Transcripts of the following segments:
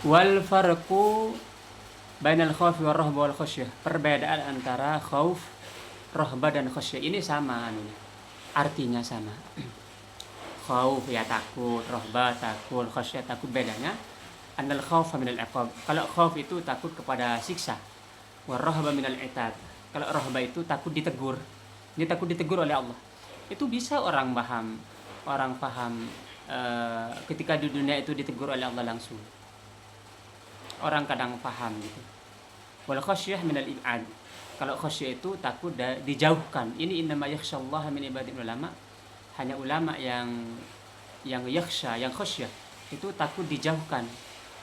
Wal farqu bainal khaufi war rahba wal khasyah. Perbedaan antara khauf, rahba dan khasyah ini sama anunya. Artinya sama. Khauf ya takut, rahba takut, khasyah takut. Bedanya annal khaufa minal iqab. Kalau khauf itu takut kepada siksa. War rahba minal itab. Kalau rahba itu takut ditegur. Dia takut ditegur oleh Allah. Itu bisa orang paham. Orang paham ketika di dunia itu ditegur oleh Allah langsung. Orang kadang paham gitu. Wal khasyah minal ib'ad. Kalau khasyah itu takut dijauhkan. Ini innama yakhsyallaha min ibadil ulama. Hanya ulama yang yakhsha, yang khasyah itu takut dijauhkan.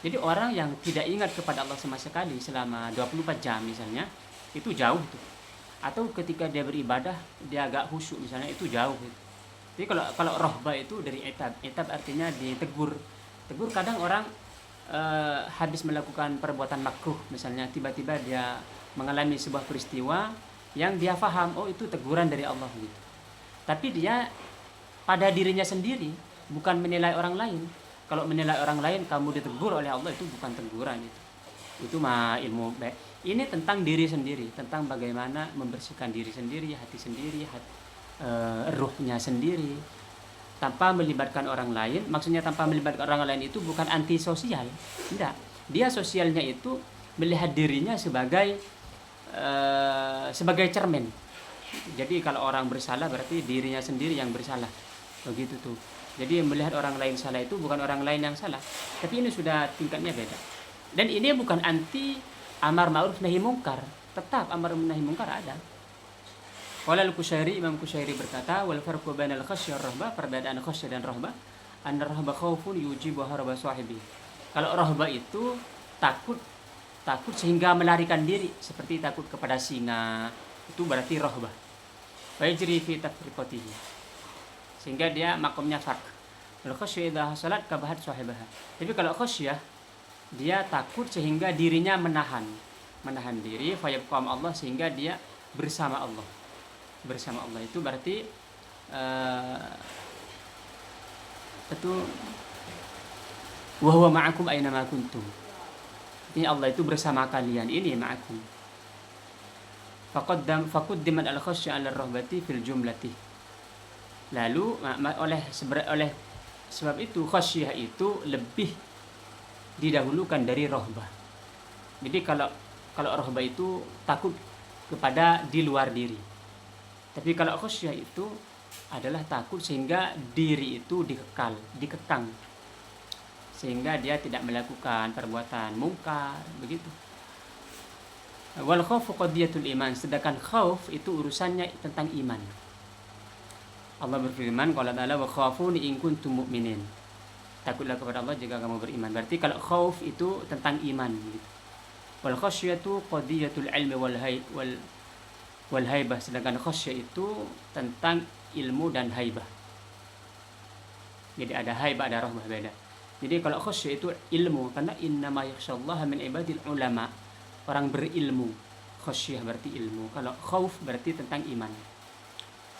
Jadi orang yang tidak ingat kepada Allah sama sekali selama 24 jam misalnya, itu jauh tuh. Atau ketika dia beribadah dia agak khusyuk misalnya, itu jauh gitu. Jadi kalau rohba itu dari etab. Etab artinya ditegur. Tegur kadang orang habis melakukan perbuatan makruh misalnya, tiba-tiba dia mengalami sebuah peristiwa yang dia faham, oh itu teguran dari Allah gitu. Tapi dia pada dirinya sendiri, bukan menilai orang lain. Kalau menilai orang lain kamu ditegur oleh Allah, itu bukan teguran itu. Itu mah ilmu baik. Ini tentang diri sendiri, tentang bagaimana membersihkan diri sendiri, hati sendiri, ruhnya sendiri, tanpa melibatkan orang lain. Maksudnya tanpa melibatkan orang lain itu bukan anti sosial, tidak. Dia sosialnya itu melihat dirinya sebagai cermin. Jadi kalau orang bersalah berarti dirinya sendiri yang bersalah, begitu tuh. Jadi melihat orang lain salah itu bukan orang lain yang salah, tapi ini sudah tingkatnya beda. Dan ini bukan anti amar ma'ruf nahi mungkar, tetap amar nahi mungkar ada. Qala al-Qushairi, Imam Qushairi berkata, wal farqu bainal khasyah war rahbah, perbedaan khasyah dan rahbah, anna rahbah khaufun yujibu harba sahibi. Kalau rahbah itu takut sehingga melarikan diri, seperti takut kepada singa, itu berarti rahbah. Wa yajri fi tafriqatihi, sehingga dia makomnya farq. Wal khasyah idza hasalat kabahat sahibaha. Tapi kalau khasyah dia takut sehingga dirinya menahan diri, fayabqam Allah, sehingga dia bersama Allah. Bersama Allah itu berarti itu wa huwa ma'akum aina ma kuntum. Ini Allah itu bersama kalian, ini ma'akum. Faqaddimat al-khasyah 'ala ar-rahbati fil jumlati. Lalu oleh sebab itu khasyah itu lebih didahulukan dari rahbah. Jadi kalau rahbah itu takut kepada di luar diri. Tapi kalau khasyah itu adalah takut sehingga diri itu dikekang, sehingga dia tidak melakukan perbuatan mungkar, begitu. Wal khaufu qadiyatul iman, sedangkan khauf itu urusannya tentang iman. Allah berfirman, qala ta'ala wa khafuni in kuntum mu'minin. Takutlah kepada Allah jika kamu beriman. Berarti kalau khauf itu tentang iman gitu. Wal khasyatu qadiyatul ilmi wal haibah, sedangkan khasyah itu tentang ilmu dan haibah. Jadi ada haibah, ada rahmah, beda. Jadi kalau khasyah itu ilmu, karena innama yakhsyallaha min ibadil ulama, orang berilmu. Khasyah berarti ilmu. Kalau khauf berarti tentang iman.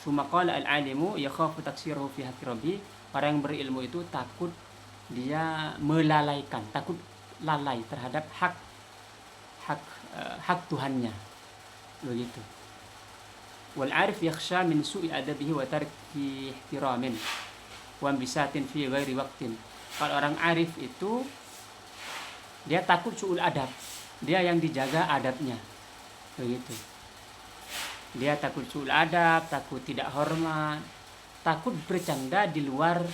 Summa qala al-alimu yakhafu taksiruhu fi haqqi rabbi. Orang yang berilmu itu takut dia melalaikan, takut lalai terhadap hak Tuhannya, begitu. Wal arif yakhsha min su'i adabihi wa tarki ihtiramin wa bisatin fi ghairi waqtin. Kalau orang arif itu dia takut su'ul adab, dia yang dijaga adabnya, begitu. Dia takut su'ul adab, takut tidak hormat, takut bercanda di luar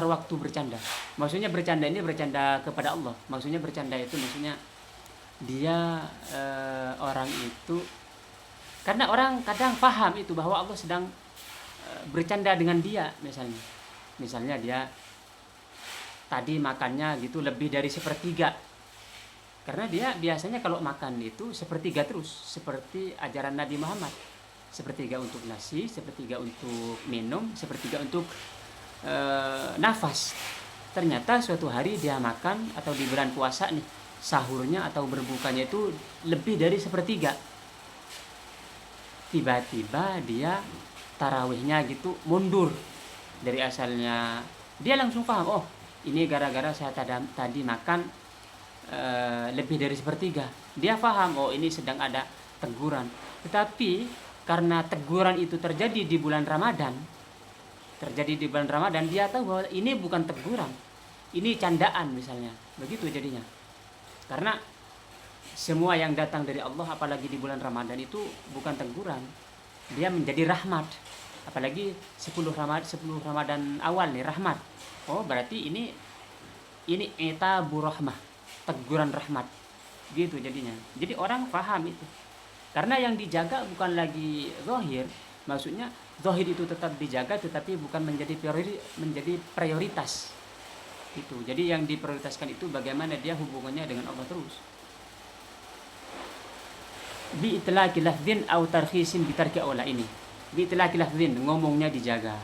waktu bercanda. Maksudnya bercanda ini bercanda kepada Allah. Maksudnya bercanda itu maksudnya dia orang itu, karena orang kadang paham itu bahwa Allah sedang bercanda dengan dia, misalnya dia tadi makannya gitu lebih dari sepertiga, karena dia biasanya kalau makan itu sepertiga terus, seperti ajaran Nabi Muhammad, sepertiga untuk nasi, sepertiga untuk minum, sepertiga untuk nafas. Ternyata suatu hari dia makan, atau di bulan puasa nih, sahurnya atau berbukanya itu lebih dari sepertiga. Tiba-tiba dia tarawihnya gitu mundur dari asalnya. Dia langsung paham, oh ini gara-gara saya tadi makan lebih dari sepertiga. Dia paham, oh ini sedang ada teguran. Tetapi karena teguran itu terjadi di bulan Ramadan, dia tahu bahwa ini bukan teguran, ini candaan misalnya. Begitu jadinya. Karena semua yang datang dari Allah apalagi di bulan Ramadan itu bukan teguran, dia menjadi rahmat. Apalagi 10 Ramadan awal nih rahmat. Oh, berarti ini etabu rahmah, teguran rahmat. Gitu jadinya. Jadi orang paham itu. Karena yang dijaga bukan lagi zahir, maksudnya zahir itu tetap dijaga tetapi bukan menjadi prioritas. Itu. Jadi yang diprioritaskan itu bagaimana dia hubungannya dengan Allah terus. Bi itlaqi lafdhin au tarkhisin bi tarki aula ini. Bi itlaqi lafdhin ngomongnya dijaga.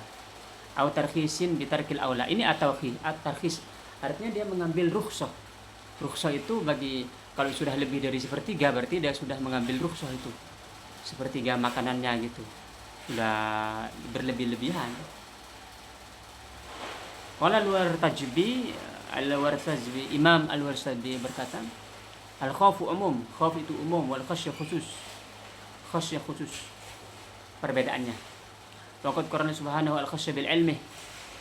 Au tarkhisin bi tarkil aula. Ini at-tarkhis artinya dia mengambil rukhsah. Rukhsah itu bagi kalau sudah lebih dari sepertiga berarti dia sudah mengambil rukhsah itu. Sepertiga makanannya gitu. Sudah berlebih-lebihan. Qala Al-Wartajbi Imam Al-Wartajbi berkata, al-khawfu umum, khauf itu umum, wal khasyah khusus. Khasyah khusus. Perbedaannya. Waqad qarana subhanahu al-khasyah bil ilmi.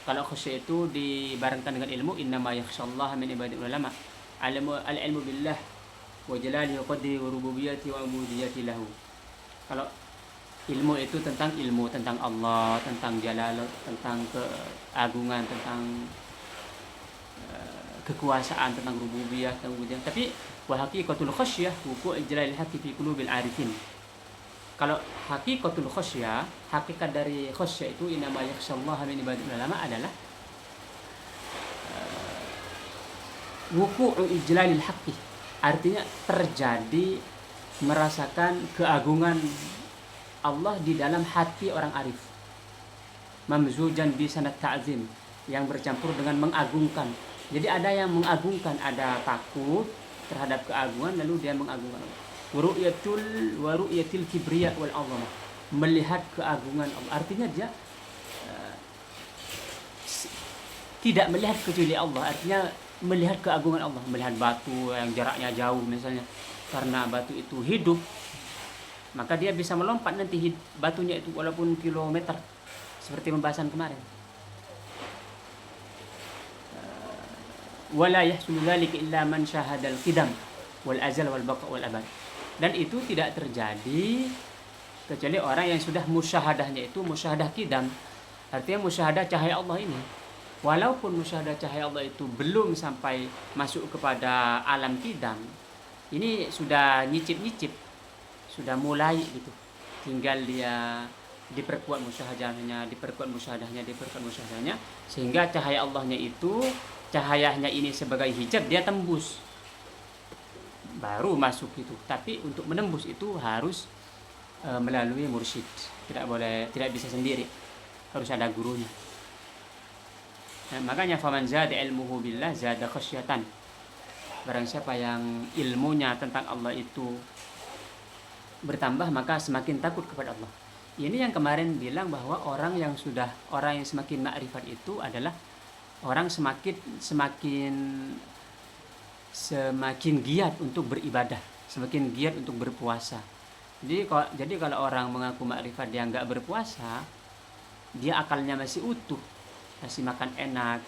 Kalau khasyah itu dibarengkan dengan ilmu, innama yakhsyallaha min ibadil ulama. Al-ilmu billah wa jalalihi wa qadrihi wa rububiyyatihi wa ubudiyyati lahu. Kalau ilmu itu tentang Allah, tentang jalal, tentang keagungan, tentang kekuasaan, tentang rububiyah, tentang ubudiyah. Tapi wa haqiqatul khasyah wuqu'u ijlalil haqqi fi qulubil arifin. Kalau haqiqatul khasyah, hakikat dari khasyah itu innama yakhsyallaha min ibadil ulama adalah wuqu'u ijlalil haqqi. Artinya terjadi merasakan keagungan Allah di dalam hati orang arif. Mamzujan bi sanad ta'zim, yang bercampur dengan mengagungkan. Jadi ada yang mengagungkan, ada takut terhadap keagungan lalu dia mengagungkan Allah. Wa ru'yatil kibriya wal 'azamah, melihat keagungan Allah. Artinya dia tidak melihat kecuali Allah, artinya melihat keagungan Allah, melihat batu yang jaraknya jauh misalnya. Karena batu itu hidup, maka dia bisa melompat nanti batunya itu walaupun kilometer, seperti pembahasan kemarin. Wala yahsulu dzalika illa man syahadal qidam wal azal wal baqa wal abad. Dan itu tidak terjadi kecuali orang yang sudah musyahadahnya itu musyahadah qidam. Artinya musyahadah cahaya Allah ini. Walaupun musyahadah cahaya Allah itu belum sampai masuk kepada alam qidam, ini sudah nyicip-nyicip, sudah mulai gitu. Tinggal dia diperkuat musyahadahnya, sehingga cahaya Allahnya itu, cahayanya ini sebagai hijab, dia tembus. Baru masuk itu. Tapi untuk menembus itu harus melalui mursyid. Tidak bisa sendiri. Harus ada gurunya. Nah, makanya faman zada ilmuhu billah zada khasyatan. Barang siapa yang ilmunya tentang Allah itu bertambah, maka semakin takut kepada Allah. Ini yang kemarin bilang bahwa orang yang semakin ma'rifat itu adalah orang semakin giat untuk beribadah, semakin giat untuk berpuasa. Jadi kalau orang mengaku ma'rifat dia enggak berpuasa, dia akalnya masih utuh, masih makan enak.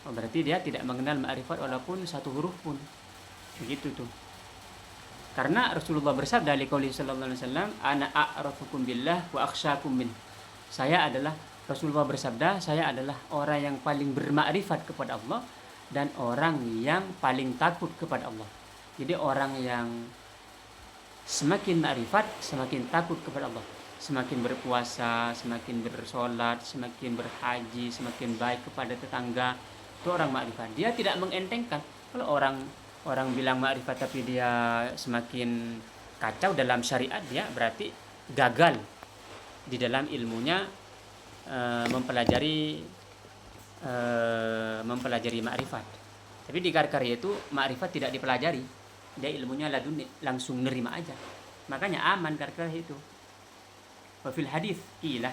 Oh, berarti dia tidak mengenal ma'rifat walaupun satu huruf pun. Begitu tuh. Karena Rasulullah bersabda liqauli sallallahu alaihi wasallam, ana a'rafukum billah wa akhsyakum min. Rasulullah bersabda, saya adalah orang yang paling bermakrifat kepada Allah dan orang yang paling takut kepada Allah. Jadi orang yang semakin makrifat, semakin takut kepada Allah. Semakin berpuasa, semakin bersolat, semakin berhaji, semakin baik kepada tetangga, itu orang makrifat. Dia tidak mengentengkan. Kalau orang bilang makrifat tapi dia semakin kacau dalam syariat, dia berarti gagal di dalam ilmunya mempelajari makrifat. Tapi di karya itu makrifat tidak dipelajari, dia ilmunya laduni, langsung nerima aja. Makanya aman karya itu. Wa fil hadis qila